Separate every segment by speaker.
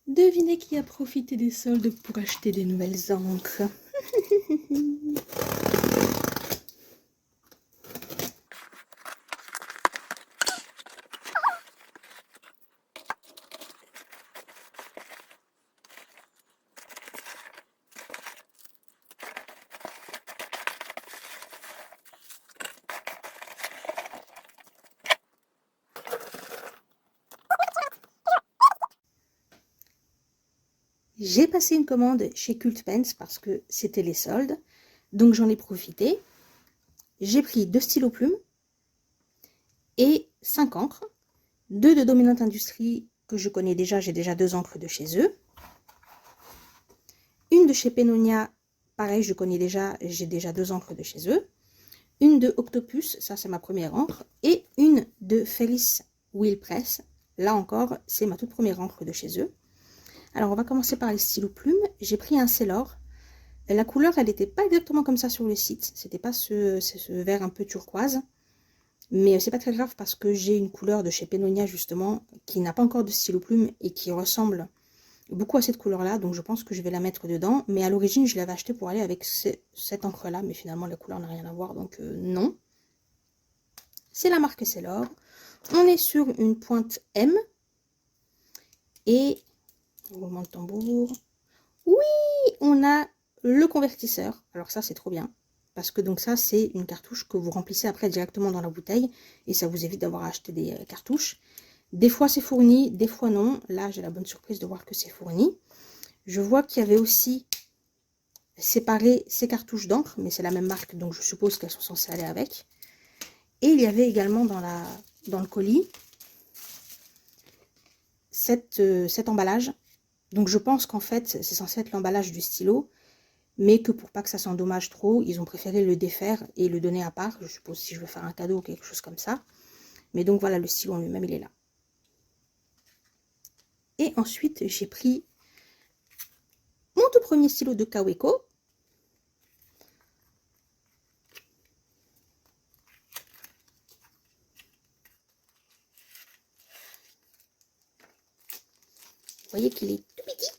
Speaker 1: Devinez qui a profité des soldes pour acheter des nouvelles encres. J'ai passé une commande chez Cult Pens parce que c'était les soldes, donc j'en ai profité. J'ai pris 2 stylos plumes et 5 encres, 2 de Dominante Industrie que je connais déjà, j'ai déjà 2 encres de chez eux. Une de chez Pannonia, pareil, je connais déjà, j'ai déjà 2 encres de chez eux. Une de Octopus, ça c'est ma première encre, et une de Ferris Wheel Press, là encore, c'est ma toute première encre de chez eux. Alors, on va commencer par les stylos plumes. J'ai pris un Sailor. La couleur, elle n'était pas exactement comme ça sur le site. C'était pas ce vert un peu turquoise. Mais c'est pas très grave parce que j'ai une couleur de chez Pannonia, justement, qui n'a pas encore de stylo plume et qui ressemble beaucoup à cette couleur-là. Donc, je pense que je vais la mettre dedans. Mais à l'origine, je l'avais acheté pour aller avec cette encre-là. Mais finalement, la couleur n'a rien à voir. Donc, non. C'est la marque Sailor. On est sur une pointe M. Et... roulement de tambour. Oui, on a le convertisseur. Alors ça, c'est trop bien. Parce que donc ça, c'est une cartouche que vous remplissez après directement dans la bouteille. Et ça vous évite d'avoir à acheter des cartouches. Des fois, c'est fourni, des fois non. Là, j'ai la bonne surprise de voir que c'est fourni. Je vois qu'il y avait aussi séparé ces cartouches d'encre. Mais c'est la même marque, donc je suppose qu'elles sont censées aller avec. Et il y avait également dans le colis cet emballage. Donc je pense qu'en fait, c'est censé être l'emballage du stylo, mais que pour pas que ça s'endommage trop, ils ont préféré le défaire et le donner à part. Je suppose si je veux faire un cadeau ou quelque chose comme ça. Mais donc voilà, le stylo en lui-même, il est là. Et ensuite, j'ai pris mon tout premier stylo de Kaweco. Vous voyez qu'il est tout petit.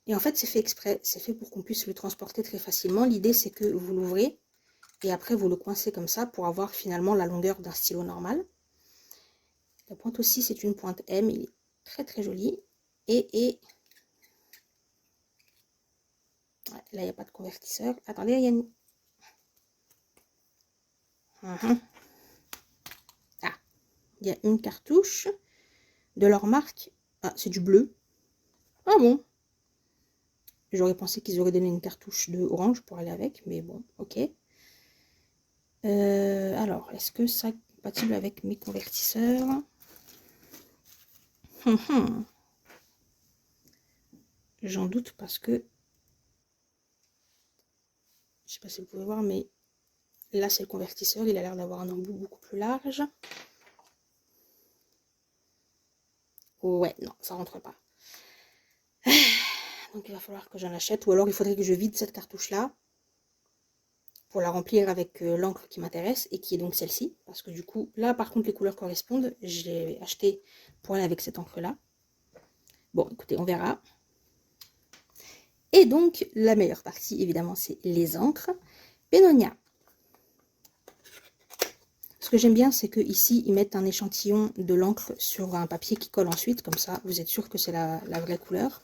Speaker 1: Et en fait, c'est fait exprès. C'est fait pour qu'on puisse le transporter très facilement. L'idée, c'est que vous l'ouvrez et après, vous le coincez comme ça pour avoir finalement la longueur d'un stylo normal. La pointe aussi, c'est une pointe M. Il est très très joli. Et ouais, là, il n'y a pas de convertisseur. Attendez, il y a une... Ah, il y a une cartouche de leur marque. Ah, c'est du bleu. Ah bon. J'aurais pensé qu'ils auraient donné une cartouche de orange pour aller avec, mais bon, ok. Alors, est-ce que ça est compatible avec mes convertisseurs? J'en doute parce que... Je sais pas si vous pouvez voir, mais là, c'est le convertisseur. Il a l'air d'avoir un embout beaucoup plus large. Ouais, non, ça rentre pas. Donc, il va falloir que j'en achète. Ou alors, il faudrait que je vide cette cartouche-là pour la remplir avec l'encre qui m'intéresse et qui est donc celle-ci. Parce que du coup, là, par contre, les couleurs correspondent. J'ai acheté pour aller avec cette encre-là. Bon, écoutez, on verra. Et donc, la meilleure partie, évidemment, c'est les encres. Pannonia. Ce que j'aime bien, c'est que ici ils mettent un échantillon de l'encre sur un papier qui colle ensuite. Comme ça, vous êtes sûr que c'est la vraie couleur.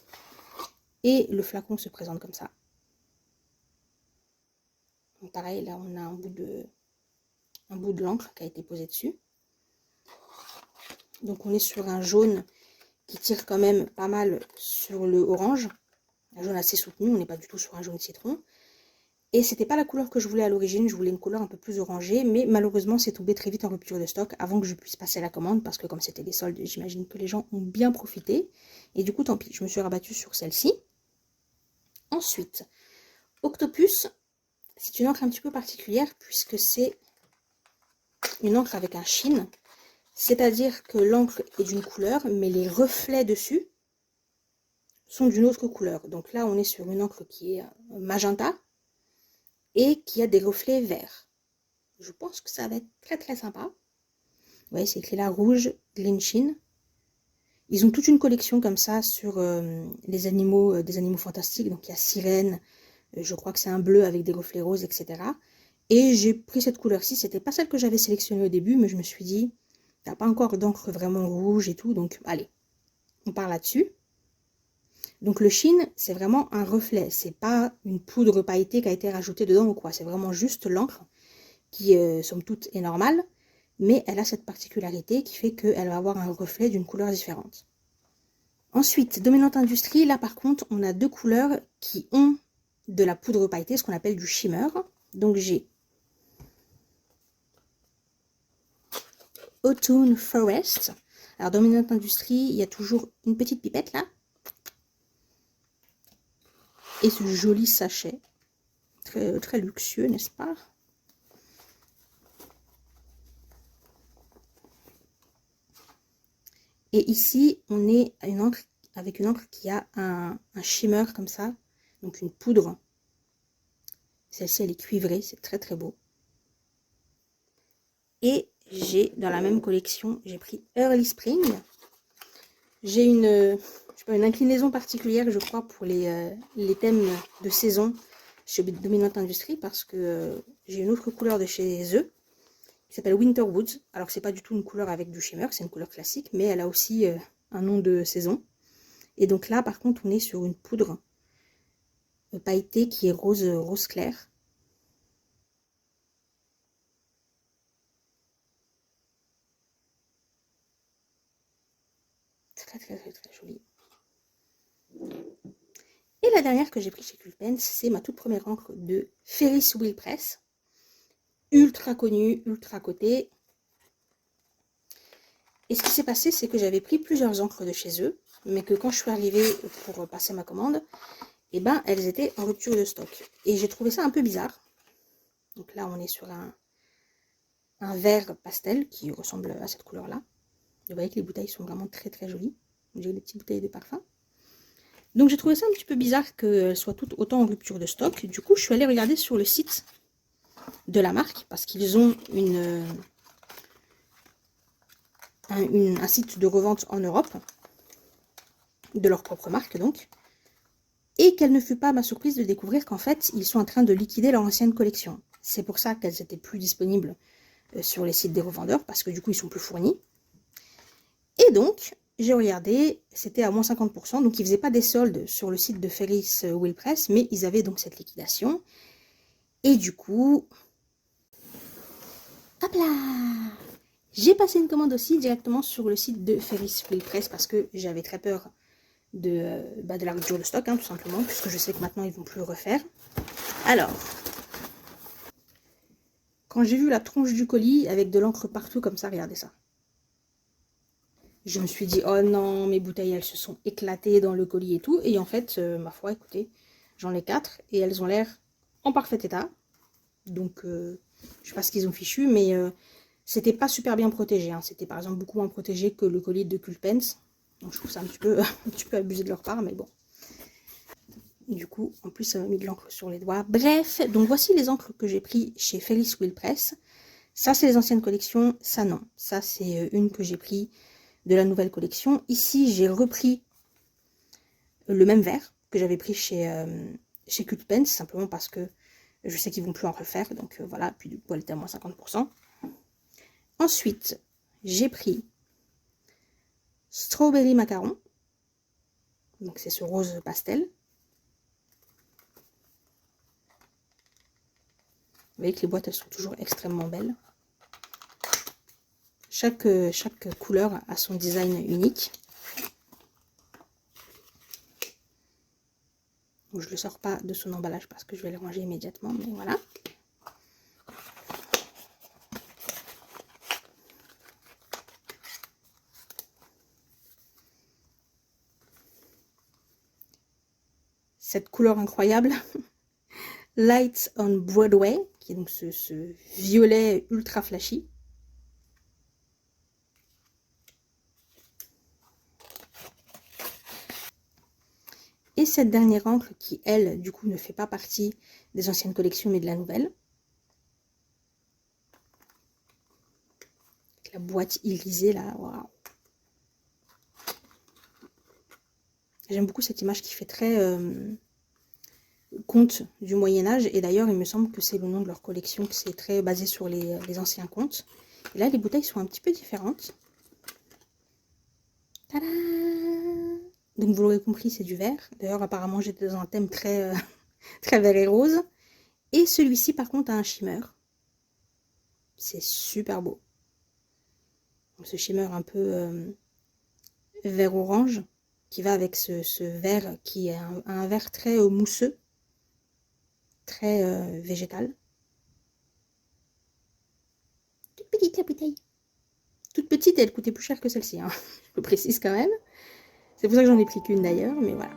Speaker 1: Et le flacon se présente comme ça. Donc, pareil, là, on a un bout de l'encre qui a été posé dessus. Donc, on est sur un jaune qui tire quand même pas mal sur le orange. Un jaune assez soutenu, on n'est pas du tout sur un jaune citron. Et c'était pas la couleur que je voulais à l'origine, je voulais une couleur un peu plus orangée, mais malheureusement c'est tombé très vite en rupture de stock avant que je puisse passer la commande, parce que comme c'était des soldes, j'imagine que les gens ont bien profité. Et du coup, tant pis, je me suis rabattue sur celle-ci. Ensuite, Octopus, c'est une encre un petit peu particulière, puisque c'est une encre avec un sheen. C'est-à-dire que l'encre est d'une couleur, mais les reflets dessus sont d'une autre couleur. Donc là, on est sur une encre qui est magenta et qui a des reflets verts. Je pense que ça va être très très sympa. Vous voyez, c'est écrit là rouge, green sheen. Ils ont toute une collection comme ça sur les animaux, des animaux fantastiques. Donc il y a sirène, je crois que c'est un bleu avec des reflets roses, etc. Et j'ai pris cette couleur-ci, c'était pas celle que j'avais sélectionnée au début, mais je me suis dit, t'as pas encore d'encre vraiment rouge et tout, donc allez, on part là-dessus. Donc le sheen, c'est vraiment un reflet, c'est pas une poudre pailletée qui a été rajoutée dedans ou quoi, c'est vraiment juste l'encre qui, somme toute, est normale, mais elle a cette particularité qui fait qu'elle va avoir un reflet d'une couleur différente. Ensuite, Dominante Industrie, là par contre, on a deux couleurs qui ont de la poudre pailletée, ce qu'on appelle du shimmer. Donc j'ai Autumn Forest. Alors Dominante Industrie, il y a toujours une petite pipette là. Et ce joli sachet. Très, très luxueux, n'est-ce pas? Et ici, on est à une encre, avec une encre qui a un shimmer comme ça. Donc une poudre. Celle-ci, elle est cuivrée, c'est très très beau. Et j'ai, dans la même collection, j'ai pris Early Spring. J'ai une inclinaison particulière, je crois, pour les thèmes de saison chez Dominante Industrie, parce que j'ai une autre couleur de chez eux, qui s'appelle Winter Woods. Alors, c'est pas du tout une couleur avec du shimmer, c'est une couleur classique, mais elle a aussi un nom de saison. Et donc là, par contre, on est sur une poudre pailletée qui est rose clair. Très, très, très, très jolie. Et la dernière que j'ai pris chez Culpens, c'est ma toute première encre de Ferris Wheel Press. Ultra connue, ultra cotée. Et ce qui s'est passé, c'est que j'avais pris plusieurs encres de chez eux, mais que quand je suis arrivée pour passer ma commande, eh ben, elles étaient en rupture de stock. Et j'ai trouvé ça un peu bizarre. Donc là, on est sur un vert pastel qui ressemble à cette couleur-là. Vous voyez que les bouteilles sont vraiment très très jolies. J'ai des petites bouteilles de parfum. Donc j'ai trouvé ça un petit peu bizarre qu'elles soient toutes autant en rupture de stock. Du coup, je suis allée regarder sur le site de la marque, parce qu'ils ont un site de revente en Europe, de leur propre marque donc. Et quelle ne fut pas ma surprise de découvrir qu'en fait, ils sont en train de liquider leur ancienne collection. C'est pour ça qu'elles étaient plus disponibles sur les sites des revendeurs, parce que du coup, ils sont plus fournis. Et donc, j'ai regardé, c'était à moins 50%, donc ils ne faisaient pas des soldes sur le site de Ferris Wheel Press, mais ils avaient donc cette liquidation. Et du coup, hop là, j'ai passé une commande aussi directement sur le site de Ferris Wheel Press, parce que j'avais très peur de la rupture de stock, hein, tout simplement, puisque je sais que maintenant ils vont plus le refaire. Alors, quand j'ai vu la tronche du colis avec de l'encre partout comme ça, regardez ça. Je me suis dit, oh non, mes bouteilles, elles se sont éclatées dans le colis et tout. Et en fait, ma foi, écoutez, j'en ai 4 et elles ont l'air en parfait état. Donc, je sais pas ce qu'ils ont fichu, mais c'était pas super bien protégé. Hein. C'était par exemple beaucoup moins protégé que le colis de Culpens. Donc, je trouve ça un petit peu abusé de leur part, mais bon. Du coup, en plus, ça m'a mis de l'encre sur les doigts. Bref, donc voici les encres que j'ai pris chez Ferris Wheel Press. Ça, c'est les anciennes collections. Ça, non. Ça, c'est une que j'ai pris de la nouvelle collection. Ici, j'ai repris le même verre que j'avais pris chez Culpens, simplement parce que je sais qu'ils vont plus en refaire. Donc voilà, puis du coup, elle était à moins 50%. Ensuite, j'ai pris Strawberry Macaron. Donc c'est ce rose pastel. Vous voyez que les boîtes, elles sont toujours extrêmement belles. Chaque couleur a son design unique. Donc, je ne le sors pas de son emballage parce que je vais le ranger immédiatement, mais voilà. Cette couleur incroyable, Lights on Broadway, qui est donc ce violet ultra flashy. Et cette dernière encre qui, elle, du coup, ne fait pas partie des anciennes collections, mais de la nouvelle. Avec la boîte irisée, là, waouh. J'aime beaucoup cette image qui fait très conte du Moyen-Âge. Et d'ailleurs, il me semble que c'est le nom de leur collection, que c'est très basé sur les anciens contes. Et là, les bouteilles sont un petit peu différentes. Tada! Donc, vous l'aurez compris, c'est du vert. D'ailleurs, apparemment, j'étais dans un thème très, très vert et rose. Et celui-ci, par contre, a un shimmer. C'est super beau. Ce shimmer un peu vert-orange qui va avec ce vert qui est un vert très mousseux, très végétal. Toute petite la bouteille. Toute petite, elle coûtait plus cher que celle-ci, hein. Je le précise quand même. C'est pour ça que j'en ai pris qu'une d'ailleurs, mais voilà.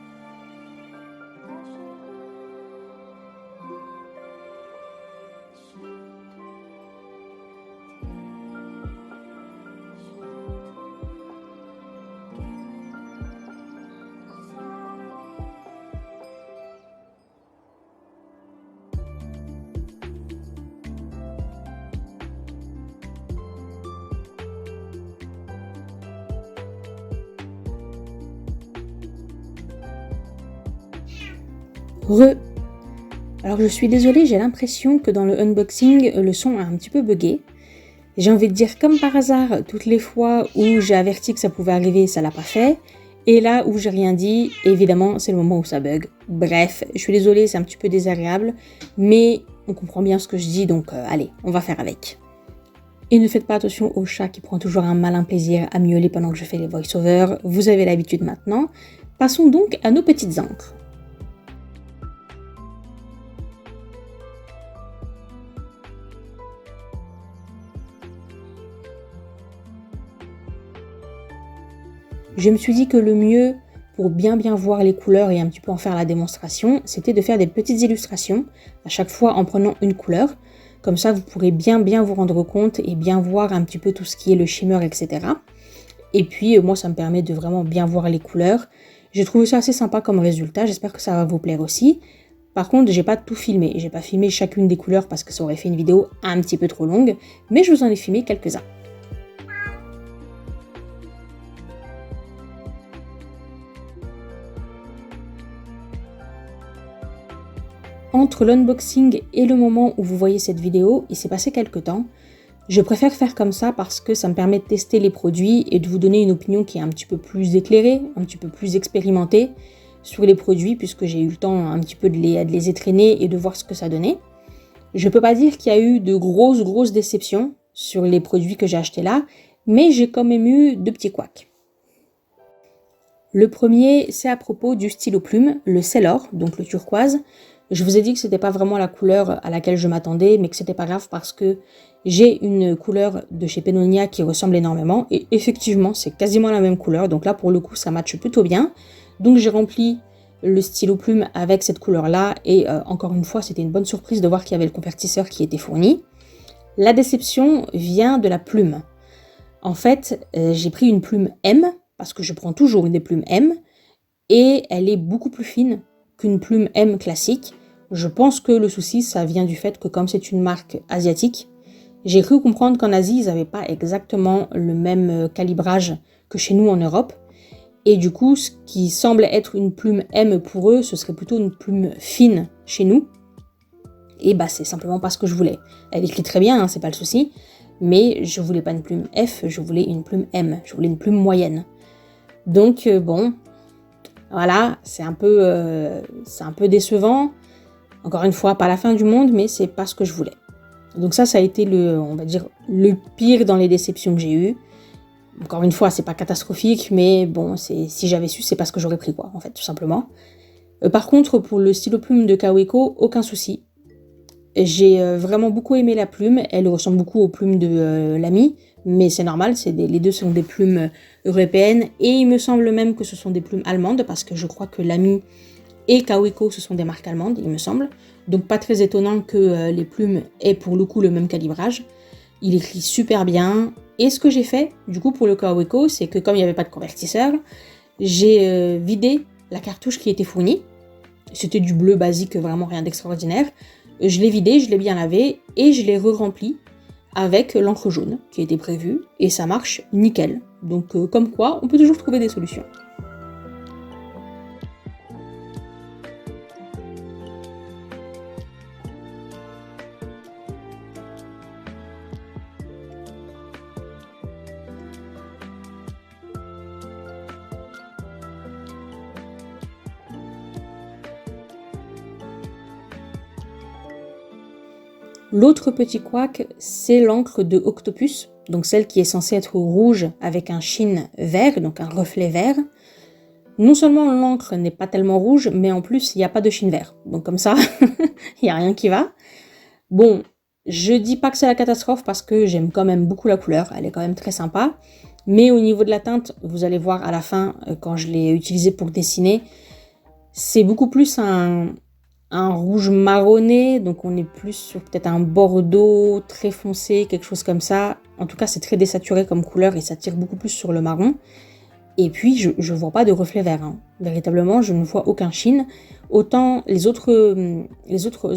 Speaker 1: Alors je suis désolée, j'ai l'impression que dans le unboxing, le son a un petit peu bugué. J'ai envie de dire comme par hasard, toutes les fois où j'ai averti que ça pouvait arriver, ça l'a pas fait. Et là où j'ai rien dit, évidemment, c'est le moment où ça bug. Bref, je suis désolée, c'est un petit peu désagréable, mais on comprend bien ce que je dis, donc allez, on va faire avec. Et ne faites pas attention au chat qui prend toujours un malin plaisir à miauler pendant que je fais les voice-overs, vous avez l'habitude maintenant. Passons donc à nos petites encres. Je me suis dit que le mieux pour bien voir les couleurs et un petit peu en faire la démonstration, c'était de faire des petites illustrations, à chaque fois en prenant une couleur. Comme ça, vous pourrez bien vous rendre compte et bien voir un petit peu tout ce qui est le shimmer, etc. Et puis, moi, ça me permet de vraiment bien voir les couleurs. J'ai trouvé ça assez sympa comme résultat, j'espère que ça va vous plaire aussi. Par contre, j'ai pas tout filmé, j'ai pas filmé chacune des couleurs parce que ça aurait fait une vidéo un petit peu trop longue, mais je vous en ai filmé quelques-uns. Entre l'unboxing et le moment où vous voyez cette vidéo, il s'est passé quelques temps. Je préfère faire comme ça parce que ça me permet de tester les produits et de vous donner une opinion qui est un petit peu plus éclairée, un petit peu plus expérimentée sur les produits puisque j'ai eu le temps un petit peu de les étraîner et de voir ce que ça donnait. Je peux pas dire qu'il y a eu de grosses déceptions sur les produits que j'ai achetés là, mais j'ai quand même eu deux petits couacs. Le premier, c'est à propos du stylo plume, le Sailor, donc le turquoise. Je vous ai dit que c'était pas vraiment la couleur à laquelle je m'attendais, mais que c'était pas grave parce que j'ai une couleur de chez Pannonia qui ressemble énormément. Et effectivement, c'est quasiment la même couleur. Donc là, pour le coup, ça matche plutôt bien. Donc j'ai rempli le stylo plume avec cette couleur-là. Et encore une fois, c'était une bonne surprise de voir qu'il y avait le convertisseur qui était fourni. La déception vient de la plume. En fait, j'ai pris une plume M, parce que je prends toujours des plumes M. Et elle est beaucoup plus fine qu'une plume M classique. Je pense que le souci, ça vient du fait que comme c'est une marque asiatique, j'ai cru comprendre qu'en Asie, ils n'avaient pas exactement le même calibrage que chez nous en Europe. Et du coup, ce qui semble être une plume M pour eux, ce serait plutôt une plume fine chez nous. Et bah, c'est simplement pas ce que je voulais. Elle écrit très bien, hein, c'est pas le souci. Mais je voulais pas une plume F, je voulais une plume M. Je voulais une plume moyenne. Donc, bon... Voilà, c'est un peu décevant. Encore une fois, pas la fin du monde, mais c'est pas ce que je voulais. Donc ça a été on va dire, le pire dans les déceptions que j'ai eues. Encore une fois, c'est pas catastrophique, mais bon, si j'avais su, c'est pas ce que j'aurais pris, quoi, en fait, tout simplement. Par contre, pour le stylo plume de Kaweco, aucun souci. J'ai vraiment beaucoup aimé la plume. Elle ressemble beaucoup aux plumes de Lamy, mais c'est normal, les deux sont des plumes européennes. Et il me semble même que ce sont des plumes allemandes, parce que je crois que Lamy et Kaweco, ce sont des marques allemandes, il me semble. Donc pas très étonnant que les plumes aient pour le coup le même calibrage. Il écrit super bien. Et ce que j'ai fait, du coup, pour le Kaweco, c'est que comme il n'y avait pas de convertisseur, j'ai vidé la cartouche qui était fournie. C'était du bleu basique, vraiment rien d'extraordinaire. Je l'ai vidé, je l'ai bien lavé et je l'ai re-rempli avec l'encre jaune qui était prévue et ça marche nickel. Donc comme quoi, on peut toujours trouver des solutions. L'autre petit couac, c'est l'encre de Octopus, donc celle qui est censée être rouge avec un sheen vert, donc un reflet vert. Non seulement l'encre n'est pas tellement rouge, mais en plus, il n'y a pas de sheen vert. Donc comme ça, il n'y a rien qui va. Bon, je dis pas que c'est la catastrophe parce que j'aime quand même beaucoup la couleur, elle est quand même très sympa. Mais au niveau de la teinte, vous allez voir à la fin, quand je l'ai utilisé pour dessiner, c'est beaucoup plus un rouge marronné, donc on est plus sur peut-être un bordeaux très foncé, quelque chose comme ça. En tout cas, c'est très désaturé comme couleur et ça tire beaucoup plus sur le marron. Et puis, je vois pas de reflet vert. Hein. Véritablement, je ne vois aucun sheen. Autant les autres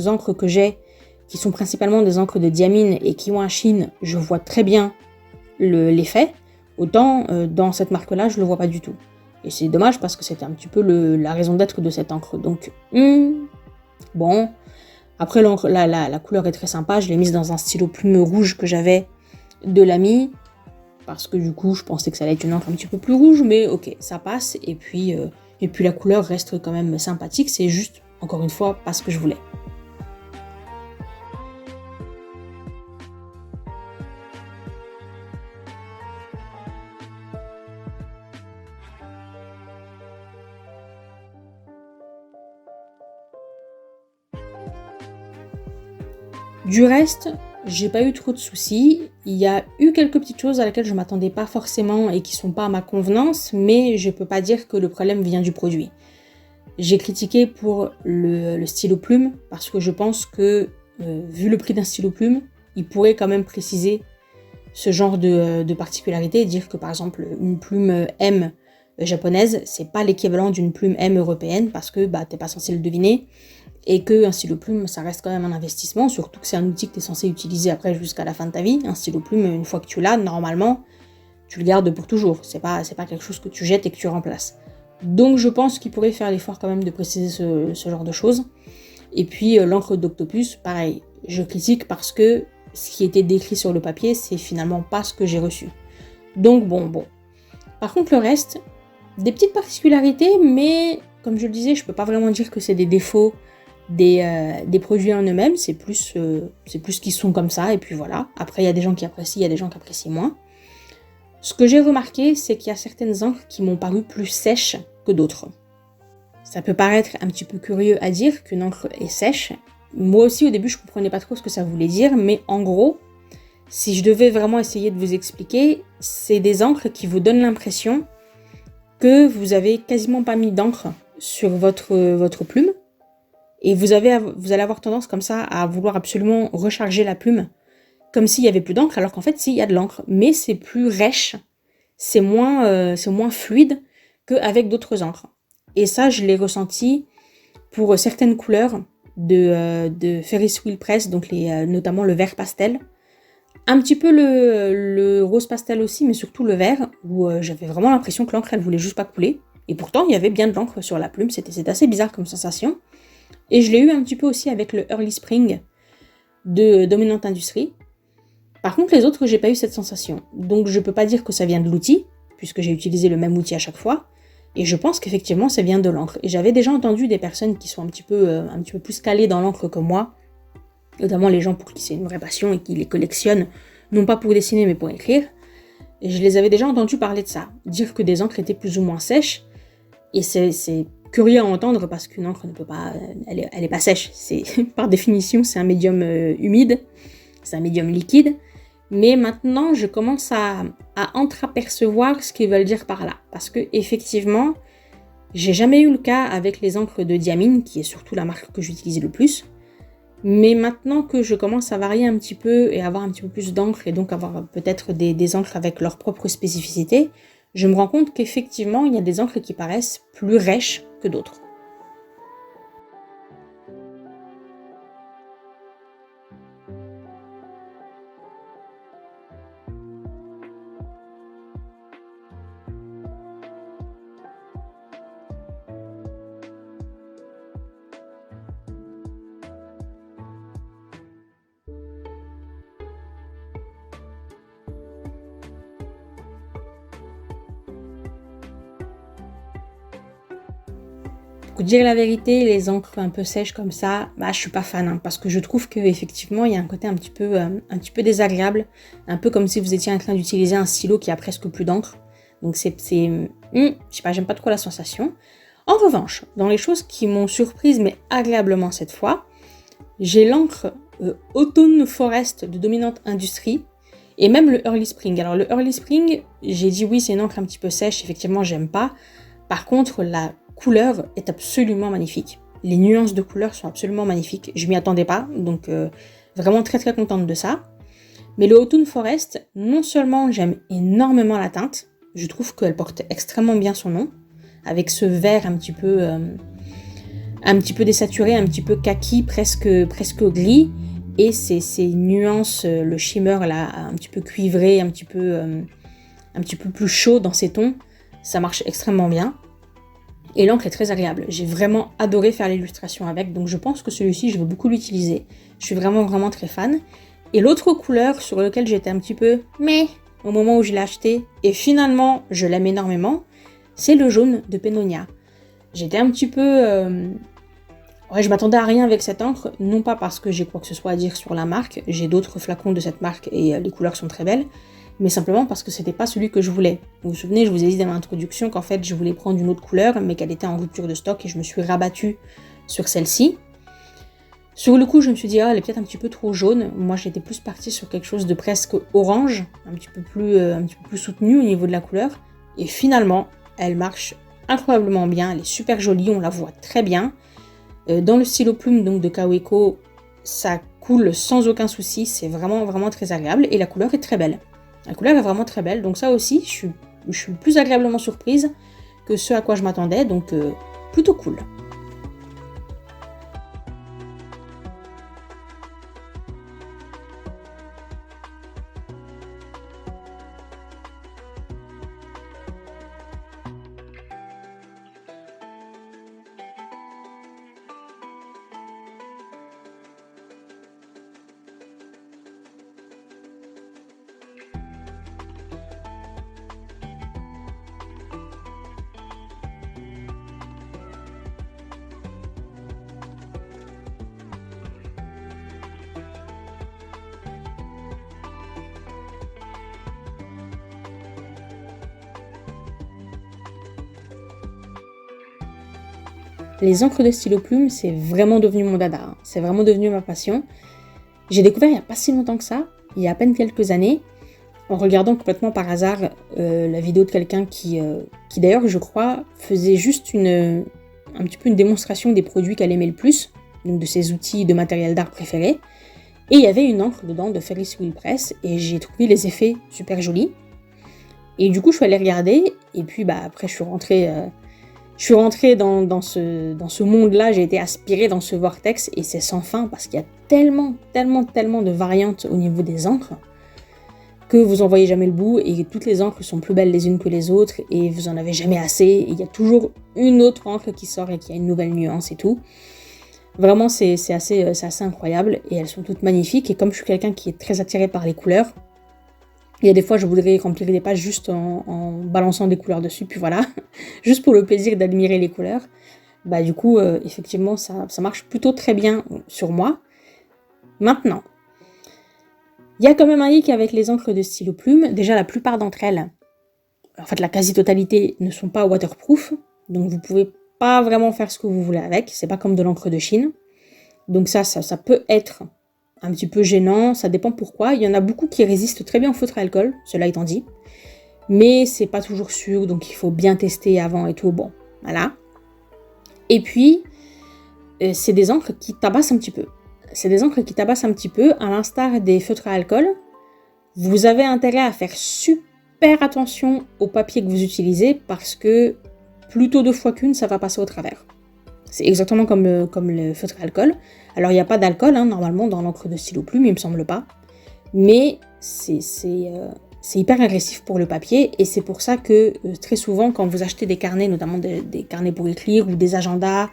Speaker 1: encres que j'ai, qui sont principalement des encres de diamine et qui ont un sheen, je vois très bien l'effet. Autant dans cette marque-là, je le vois pas du tout. Et c'est dommage parce que c'était un petit peu la raison d'être de cette encre. Donc, bon. Après, l'encre, la couleur est très sympa. Je l'ai mise dans un stylo plume rouge que j'avais de l'ami. Parce que du coup, je pensais que ça allait être une encre un petit peu plus rouge. Mais ok, ça passe. Et puis la couleur reste quand même sympathique. C'est juste, encore une fois, pas ce que je voulais. Du reste, j'ai pas eu trop de soucis. Il y a eu quelques petites choses à laquelle je m'attendais pas forcément et qui sont pas à ma convenance, mais je peux pas dire que le problème vient du produit. J'ai critiqué pour le stylo plume parce que je pense que, vu le prix d'un stylo plume, il pourrait quand même préciser ce genre de particularité et dire que par exemple une plume M japonaise, c'est pas l'équivalent d'une plume M européenne parce que t'es pas censé le deviner. Et qu'un stylo plume, ça reste quand même un investissement, surtout que c'est un outil que tu es censé utiliser après jusqu'à la fin de ta vie. Un stylo plume, une fois que tu l'as, normalement, tu le gardes pour toujours. C'est pas quelque chose que tu jettes et que tu remplaces. Donc je pense qu'il pourrait faire l'effort quand même de préciser ce genre de choses. Et puis l'encre d'Octopus, pareil, je critique parce que ce qui était décrit sur le papier, c'est finalement pas ce que j'ai reçu. Donc bon. Par contre le reste, des petites particularités, mais comme je le disais, je peux pas vraiment dire que c'est des défauts des produits en eux-mêmes, c'est plus qu'ils sont comme ça, et puis voilà. Après, il y a des gens qui apprécient, il y a des gens qui apprécient moins. Ce que j'ai remarqué, c'est qu'il y a certaines encres qui m'ont paru plus sèches que d'autres. Ça peut paraître un petit peu curieux à dire qu'une encre est sèche. Moi aussi, au début, je comprenais pas trop ce que ça voulait dire, mais en gros, si je devais vraiment essayer de vous expliquer, c'est des encres qui vous donnent l'impression que vous avez quasiment pas mis d'encre sur votre plume. Et vous allez avoir tendance comme ça à vouloir absolument recharger la plume, comme s'il y avait plus d'encre, alors qu'en fait, si, il y a de l'encre, mais c'est plus rêche, c'est moins fluide qu'avec d'autres encres. Et ça, je l'ai ressenti pour certaines couleurs de Ferris Wheel Press, donc notamment le vert pastel. Un petit peu le rose pastel aussi, mais surtout le vert, où j'avais vraiment l'impression que l'encre, elle voulait juste pas couler. Et pourtant, il y avait bien de l'encre sur la plume, c'était assez bizarre comme sensation. Et je l'ai eu un petit peu aussi avec le Early Spring de Dominant Industries. Par contre, les autres, j'ai pas eu cette sensation. Donc je peux pas dire que ça vient de l'outil, puisque j'ai utilisé le même outil à chaque fois. Et je pense qu'effectivement, ça vient de l'encre. Et j'avais déjà entendu des personnes qui sont un petit peu plus calées dans l'encre que moi, notamment les gens pour qui c'est une vraie passion et qui les collectionnent, non pas pour dessiner mais pour écrire. Et je les avais déjà entendu parler de ça, dire que des encres étaient plus ou moins sèches. Et c'est curieux à entendre parce qu'une encre ne peut pas, elle est pas sèche. Par définition, c'est un médium humide, c'est un médium liquide. Mais maintenant, je commence à entreapercevoir ce qu'ils veulent dire par là. Parce que effectivement, j'ai jamais eu le cas avec les encres de diamine, qui est surtout la marque que j'utilise le plus. Mais maintenant que je commence à varier un petit peu et avoir un petit peu plus d'encre et donc avoir peut-être des encres avec leur propre spécificité, je me rends compte qu'effectivement, il y a des encres qui paraissent plus rêches que d'autres. pour dire la vérité, les encres un peu sèches comme ça, je suis pas fan, parce que je trouve qu'effectivement, il y a un côté un petit peu désagréable, un peu comme si vous étiez en train d'utiliser un stylo qui a presque plus d'encre. Donc je sais pas, j'aime pas trop la sensation. En revanche, dans les choses qui m'ont surprise, mais agréablement cette fois, j'ai l'encre Autumn Forest de Dominante Industrie et même le Early Spring. Alors le Early Spring, j'ai dit oui, c'est une encre un petit peu sèche, effectivement, j'aime pas. Par contre, la couleur est absolument magnifique. Les nuances de couleurs sont absolument magnifiques. Je m'y attendais pas, donc vraiment très très contente de ça. Mais le Autumn Forest, non seulement j'aime énormément la teinte, je trouve qu'elle porte extrêmement bien son nom, avec ce vert un petit peu désaturé, un petit peu kaki, presque gris, et ces nuances, le shimmer là, un petit peu cuivré, un petit peu plus chaud dans ces tons, ça marche extrêmement bien. Et l'encre est très agréable. J'ai vraiment adoré faire l'illustration avec, donc je pense que celui-ci, je vais beaucoup l'utiliser. Je suis vraiment très fan. Et l'autre couleur sur laquelle j'étais un petit peu mais au moment où je l'ai acheté, et finalement je l'aime énormément, c'est le jaune de Pannonia. J'étais un petit peu... je m'attendais à rien avec cette encre, non pas parce que j'ai quoi que ce soit à dire sur la marque, j'ai d'autres flacons de cette marque et les couleurs sont très belles, mais simplement parce que c'était pas celui que je voulais. Vous vous souvenez, je vous ai dit dans l'introduction qu'en fait je voulais prendre une autre couleur, mais qu'elle était en rupture de stock et je me suis rabattue sur celle-ci. Sur le coup, je me suis dit, elle est peut-être un petit peu trop jaune. Moi, j'étais plus partie sur quelque chose de presque orange, un petit peu plus soutenu au niveau de la couleur. Et finalement, elle marche incroyablement bien, elle est super jolie, on la voit très bien. Dans le stylo plume donc de Kaweco, ça coule sans aucun souci, c'est vraiment très agréable et la couleur est très belle. La couleur est vraiment très belle, donc ça aussi, je suis plus agréablement surprise que ce à quoi je m'attendais, donc plutôt cool. Les encres de stylo plume, c'est vraiment devenu mon dada, c'est vraiment devenu ma passion. J'ai découvert il n'y a pas si longtemps que ça, il y a à peine quelques années, en regardant complètement par hasard la vidéo de quelqu'un qui d'ailleurs, je crois, faisait juste un petit peu une démonstration des produits qu'elle aimait le plus, donc de ses outils de matériel d'art préférés. Et il y avait une encre dedans de Ferris Wheel Press, et j'ai trouvé les effets super jolis. Et du coup, je suis allée regarder, et puis après, je suis rentrée dans ce monde-là, j'ai été aspirée dans ce vortex, et c'est sans fin, parce qu'il y a tellement de variantes au niveau des encres, que vous en voyez jamais le bout, et toutes les encres sont plus belles les unes que les autres, et vous en avez jamais assez, et il y a toujours une autre encre qui sort et qui a une nouvelle nuance et tout. Vraiment, c'est assez incroyable, et elles sont toutes magnifiques, et comme je suis quelqu'un qui est très attiré par les couleurs, il y a des fois, je voudrais remplir des pages juste en balançant des couleurs dessus, puis voilà, juste pour le plaisir d'admirer les couleurs. Du coup, effectivement, ça marche plutôt très bien sur moi. Maintenant, il y a quand même un hic avec les encres de stylo plume. Déjà, la plupart d'entre elles, en fait la quasi-totalité, ne sont pas waterproof, donc vous pouvez pas vraiment faire ce que vous voulez avec, c'est pas comme de l'encre de Chine. Donc ça peut être un petit peu gênant, ça dépend pourquoi. Il y en a beaucoup qui résistent très bien au feutre à alcool, cela étant dit. Mais c'est pas toujours sûr, donc il faut bien tester avant et tout, bon, voilà. Et puis, c'est des encres qui tabassent un petit peu. C'est des encres qui tabassent un petit peu, à l'instar des feutres à alcool. Vous avez intérêt à faire super attention au papier que vous utilisez, parce que plutôt 2 fois qu'une, ça va passer au travers. C'est exactement comme le feutre à alcool. Alors, il n'y a pas d'alcool, normalement, dans l'encre de stylo plume, il me semble pas. Mais c'est hyper agressif pour le papier. Et c'est pour ça que, très souvent, quand vous achetez des carnets, notamment des carnets pour écrire, ou des agendas,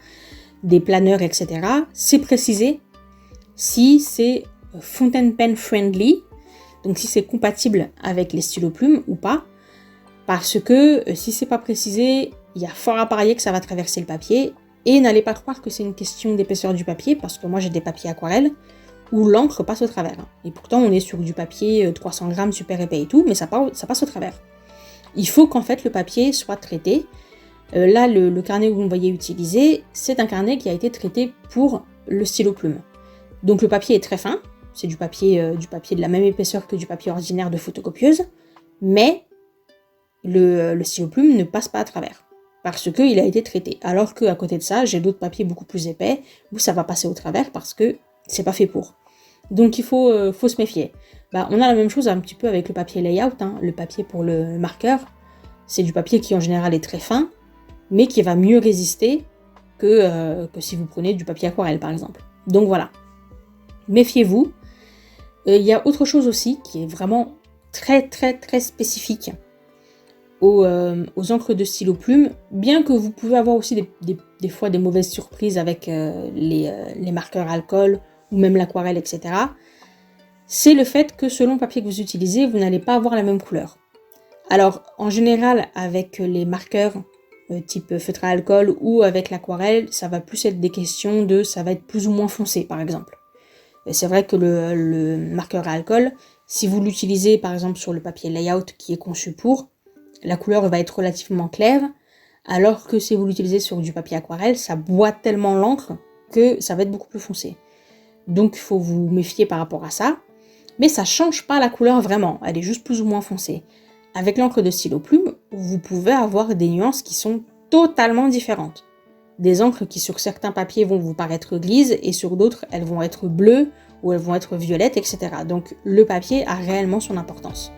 Speaker 1: des planeurs, etc., c'est précisé si c'est fountain pen friendly, donc si c'est compatible avec les stylos plumes ou pas. Parce que, si c'est pas précisé, il y a fort à parier que ça va traverser le papier. Et n'allez pas croire que c'est une question d'épaisseur du papier, parce que moi j'ai des papiers aquarelles où l'encre passe au travers. Et pourtant on est sur du papier 300 grammes super épais et tout, mais ça passe au travers. Il faut qu'en fait le papier soit traité. Là, le carnet que vous me voyez utiliser, c'est un carnet qui a été traité pour le stylo plume. Donc le papier est très fin, c'est du papier de la même épaisseur que du papier ordinaire de photocopieuse, mais le stylo plume ne passe pas à travers, parce qu'il a été traité. Alors qu'à côté de ça, j'ai d'autres papiers beaucoup plus épais, où ça va passer au travers parce que c'est pas fait pour. Donc il faut se méfier. On a la même chose un petit peu avec le papier layout, hein, le papier pour le marqueur. C'est du papier qui en général est très fin, mais qui va mieux résister que si vous prenez du papier aquarelle par exemple. Donc voilà, méfiez-vous. Il y a autre chose aussi qui est vraiment très très très spécifique aux encres de stylo plume, bien que vous pouvez avoir aussi des fois des mauvaises surprises avec les marqueurs alcool ou même l'aquarelle, etc. C'est le fait que selon le papier que vous utilisez, vous n'allez pas avoir la même couleur. Alors en général avec les marqueurs type feutre à alcool ou avec l'aquarelle, ça va plus être des questions de ça va être plus ou moins foncé par exemple. C'est vrai que le marqueur à alcool, si vous l'utilisez par exemple sur le papier layout qui est conçu pour, la couleur va être relativement claire, alors que si vous l'utilisez sur du papier aquarelle, ça boite tellement l'encre que ça va être beaucoup plus foncé. Donc il faut vous méfier par rapport à ça, mais ça change pas la couleur vraiment, elle est juste plus ou moins foncée. Avec l'encre de stylo plume, vous pouvez avoir des nuances qui sont totalement différentes. Des encres qui sur certains papiers vont vous paraître grises et sur d'autres elles vont être bleues ou elles vont être violettes, etc. Donc le papier a réellement son importance.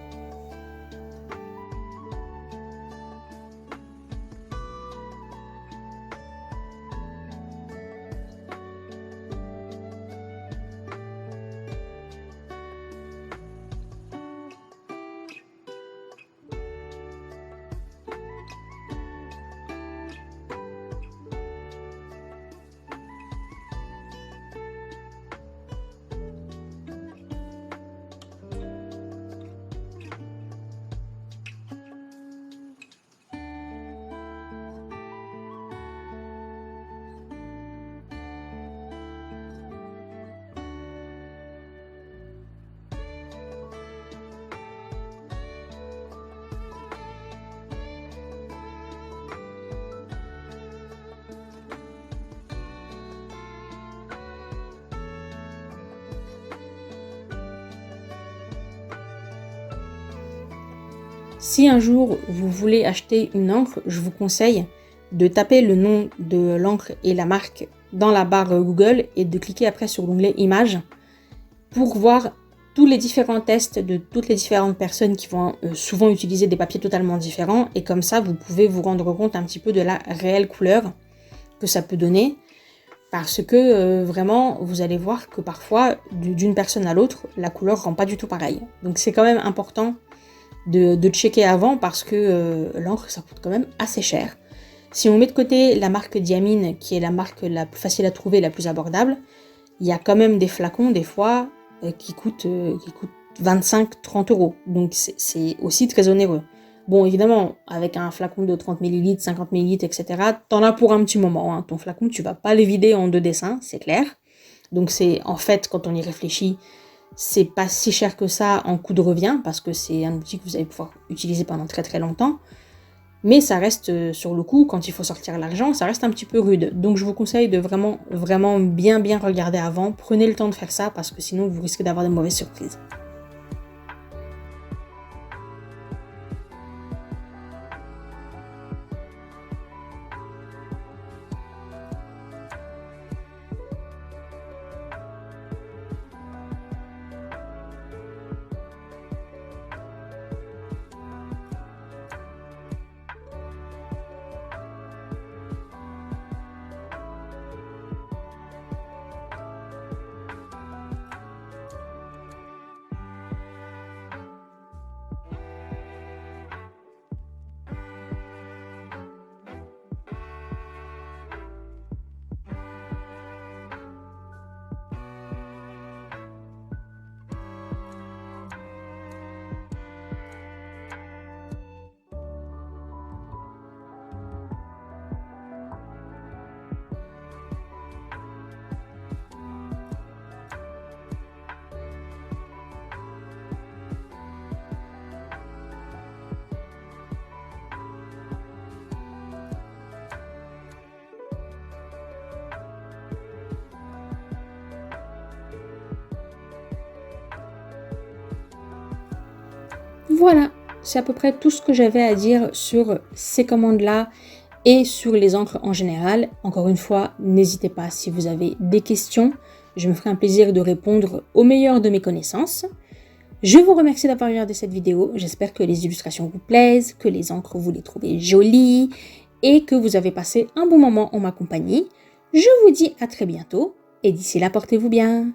Speaker 1: Si un jour vous voulez acheter une encre, je vous conseille de taper le nom de l'encre et la marque dans la barre Google et de cliquer après sur l'onglet Images pour voir tous les différents tests de toutes les différentes personnes qui vont souvent utiliser des papiers totalement différents, et comme ça vous pouvez vous rendre compte un petit peu de la réelle couleur que ça peut donner, parce que vraiment vous allez voir que parfois d'une personne à l'autre la couleur rend pas du tout pareil. Donc c'est quand même important de checker avant, parce que l'encre ça coûte quand même assez cher. Si on met de côté la marque Diamine, qui est la marque la plus facile à trouver, la plus abordable, il y a quand même des flacons des fois qui coûtent 25-30 euros. Donc c'est aussi très onéreux. Bon, évidemment, avec un flacon de 30 ml, 50 ml, etc., t'en as pour un petit moment. Hein. Ton flacon, tu vas pas le vider en 2 dessins, c'est clair. Donc c'est, en fait, quand on y réfléchit, c'est pas si cher que ça en coût de revient, parce que c'est un outil que vous allez pouvoir utiliser pendant très très longtemps. Mais ça reste, sur le coup, quand il faut sortir l'argent, ça reste un petit peu rude. Donc je vous conseille de vraiment, vraiment bien regarder avant. Prenez le temps de faire ça, parce que sinon vous risquez d'avoir de mauvaises surprises. Voilà, c'est à peu près tout ce que j'avais à dire sur ces commandes-là et sur les encres en général. Encore une fois, n'hésitez pas si vous avez des questions. Je me ferai un plaisir de répondre au meilleur de mes connaissances. Je vous remercie d'avoir regardé cette vidéo. J'espère que les illustrations vous plaisent, que les encres vous les trouvez jolies et que vous avez passé un bon moment en ma compagnie. Je vous dis à très bientôt et d'ici là, portez-vous bien.